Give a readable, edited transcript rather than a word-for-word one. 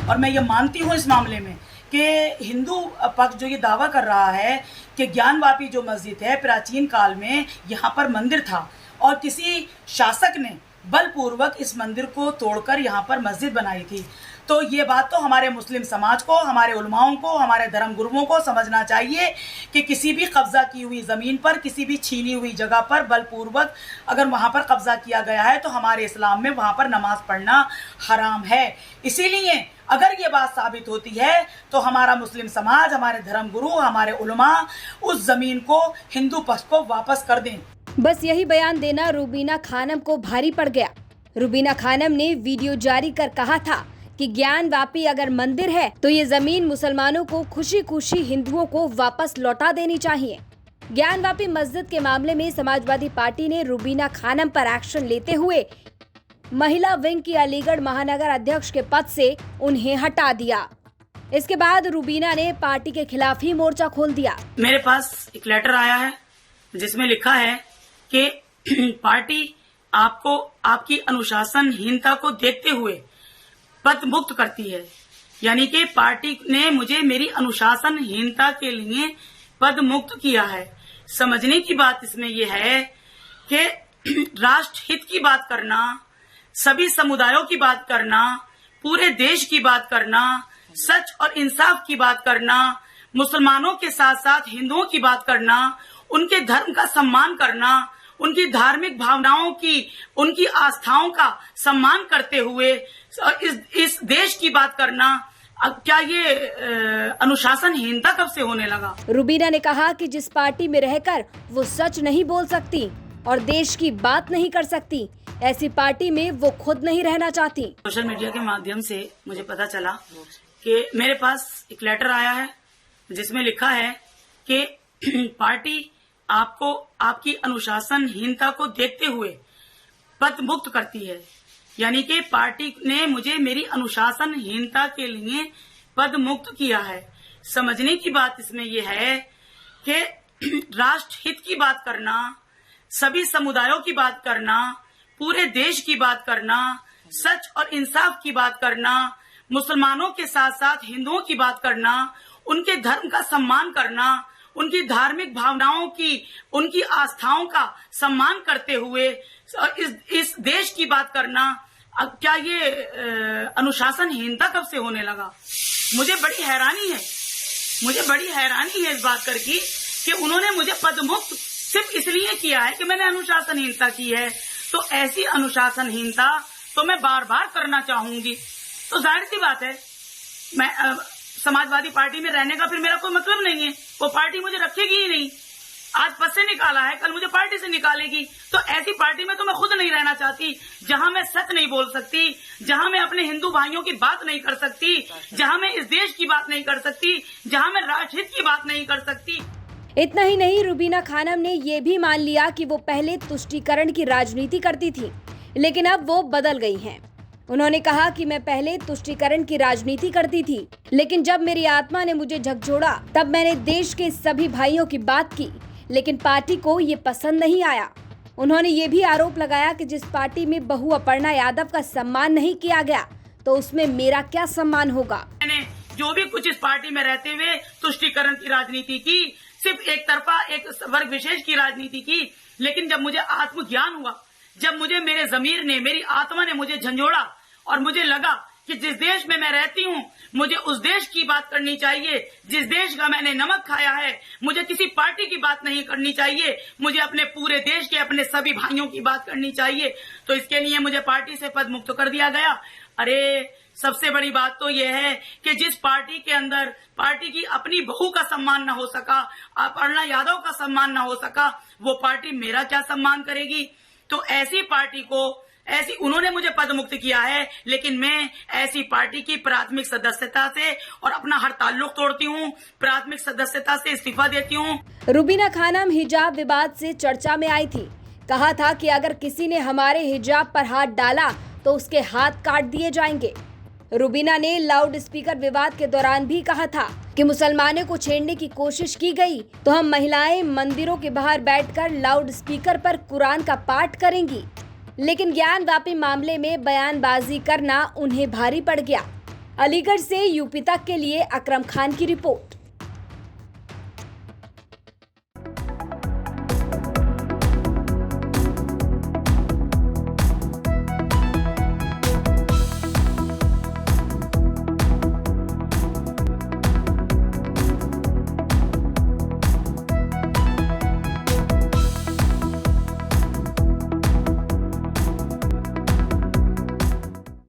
और मैं ये मानती हूँ इस मामले में कि हिंदू पक्ष जो ये दावा कर रहा है कि ज्ञानवापी जो मस्जिद है प्राचीन काल में यहाँ पर मंदिर था और किसी शासक ने बलपूर्वक इस मंदिर को तोड़कर यहाँ पर मस्जिद बनाई थी, तो ये बात तो हमारे मुस्लिम समाज को, हमारे उलमाओं को, हमारे धर्म गुरुओं को समझना चाहिए कि किसी भी कब्जा की हुई ज़मीन पर, किसी भी छीनी हुई जगह पर बलपूर्वक अगर वहाँ पर कब्जा किया गया है तो हमारे इस्लाम में वहाँ पर नमाज पढ़ना हराम है। इसीलिए अगर ये बात साबित होती है तो हमारा मुस्लिम समाज, हमारे धर्म गुरु, हमारे उलमा उस ज़मीन को हिंदू पक्ष को वापस कर दें। बस यही बयान देना रूबीना खानम को भारी पड़ गया। रूबीना खानम ने वीडियो जारी कर कहा था कि ज्ञानवापी अगर मंदिर है तो ये जमीन मुसलमानों को खुशी खुशी हिंदुओं को वापस लौटा देनी चाहिए। ज्ञानवापी मस्जिद के मामले में समाजवादी पार्टी ने रूबीना खानम पर एक्शन लेते हुए महिला विंग की अलीगढ़ महानगर अध्यक्ष के पद से उन्हें हटा दिया। इसके बाद रूबीना ने पार्टी के खिलाफ ही मोर्चा खोल दिया। मेरे पास एक लेटर आया है जिसमें लिखा है कि पार्टी आपको आपकी अनुशासनहीनता को देखते हुए पद मुक्त करती है। यानी कि पार्टी ने मुझे मेरी अनुशासनहीनता के लिए पद मुक्त किया है। समझने की बात इसमें यह है कि राष्ट्र हित की बात करना, सभी समुदायों की बात करना, पूरे देश की बात करना, सच और इंसाफ की बात करना, मुसलमानों के साथ साथ हिंदुओं की बात करना, उनके धर्म का सम्मान करना, उनकी धार्मिक भावनाओं की, उनकी आस्थाओं का सम्मान करते हुए इस देश की बात करना, अब क्या ये अनुशासनहीनता कब से होने लगा? रूबीना ने कहा कि जिस पार्टी में रहकर वो सच नहीं बोल सकती और देश की बात नहीं कर सकती, ऐसी पार्टी में वो खुद नहीं रहना चाहती। सोशल मीडिया के माध्यम से मुझे पता चला कि मेरे पास एक लेटर आया है जिसमें लिखा है कि पार्टी आपको आपकी अनुशासनहीनता को देखते हुए पद मुक्त करती है। यानी कि पार्टी ने मुझे मेरी अनुशासनहीनता के लिए पद मुक्त किया है। समझने की बात इसमें यह है कि राष्ट्र हित की बात करना, सभी समुदायों की बात करना, पूरे देश की बात करना, सच और इंसाफ की बात करना, मुसलमानों के साथ साथ हिंदुओं की बात करना, उनके धर्म का सम्मान करना, उनकी धार्मिक भावनाओं की, उनकी आस्थाओं का सम्मान करते हुए इस देश की बात करना, अब क्या ये अनुशासनहीनता कब से होने लगा? मुझे बड़ी हैरानी है इस बात कर की कि उन्होंने मुझे पदमुक्त सिर्फ इसलिए किया है कि मैंने अनुशासनहीनता की है। तो ऐसी अनुशासनहीनता तो मैं बार बार करना चाहूंगी। तो जाहिर सी बात है, मैं समाजवादी पार्टी में रहने का फिर मेरा कोई मतलब नहीं है। वो पार्टी मुझे रखेगी ही नहीं। आज पद से निकाला है, कल मुझे पार्टी से निकालेगी। तो ऐसी पार्टी में तो मैं खुद नहीं रहना चाहती, जहां मैं सच नहीं बोल सकती, जहां मैं अपने हिंदू भाइयों की बात नहीं कर सकती, जहां मैं इस देश की बात नहीं कर सकती, जहां मैं राष्ट्रहित की बात नहीं कर सकती। इतना ही नहीं, रूबीना खानम ने ये भी मान लिया कि वो पहले तुष्टीकरण की राजनीति करती थी, लेकिन अब वो बदल गई हैं। उन्होंने कहा कि मैं पहले तुष्टीकरण की राजनीति करती थी, लेकिन जब मेरी आत्मा ने मुझे झकझोड़ा तब मैंने देश के सभी भाइयों की बात की, लेकिन पार्टी को ये पसंद नहीं आया। उन्होंने ये भी आरोप लगाया कि जिस पार्टी में बहू अपर्णा यादव का सम्मान नहीं किया गया तो उसमें मेरा क्या सम्मान होगा। मैंने जो भी कुछ इस पार्टी में रहते हुए तुष्टीकरण की राजनीति की, सिर्फ एक तरफा एक वर्ग विशेष की राजनीति की, लेकिन जब मुझे आत्मज्ञान हुआ, जब मुझे मेरे जमीर ने, मेरी आत्मा ने मुझे झंझोड़ा और मुझे लगा कि जिस देश में मैं रहती हूँ मुझे उस देश की बात करनी चाहिए, जिस देश का मैंने नमक खाया है, मुझे किसी पार्टी की बात नहीं करनी चाहिए, मुझे अपने पूरे देश के, अपने सभी भाइयों की बात करनी चाहिए। तो इसके लिए मुझे पार्टी से पद मुक्त कर दिया गया। अरे सबसे बड़ी बात तो यह है कि जिस पार्टी के अंदर पार्टी की अपनी बहू का सम्मान न हो सका, अपर्णा यादव का सम्मान न हो सका, वो पार्टी मेरा क्या सम्मान करेगी? तो ऐसी पार्टी को, ऐसी उन्होंने मुझे पद मुक्त किया है, लेकिन मैं ऐसी पार्टी की प्राथमिक सदस्यता से और अपना हर ताल्लुक तोड़ती हूँ, प्राथमिक सदस्यता से इस्तीफा देती हूँ। रूबीना खानम हिजाब विवाद से चर्चा में आई थी। कहा था कि अगर किसी ने हमारे हिजाब पर हाथ डाला तो उसके हाथ काट दिए जाएंगे। रूबीना ने लाउड स्पीकर विवाद के दौरान भी कहा था कि मुसलमानों को छेड़ने की कोशिश की गई तो हम महिलाएं मंदिरों के बाहर बैठकर लाउड स्पीकर पर कुरान का पाठ करेंगी। लेकिन ज्ञानवापी मामले में बयानबाजी करना उन्हें भारी पड़ गया। अलीगढ़ से यूपी तक के लिए अकरम खान की रिपोर्ट।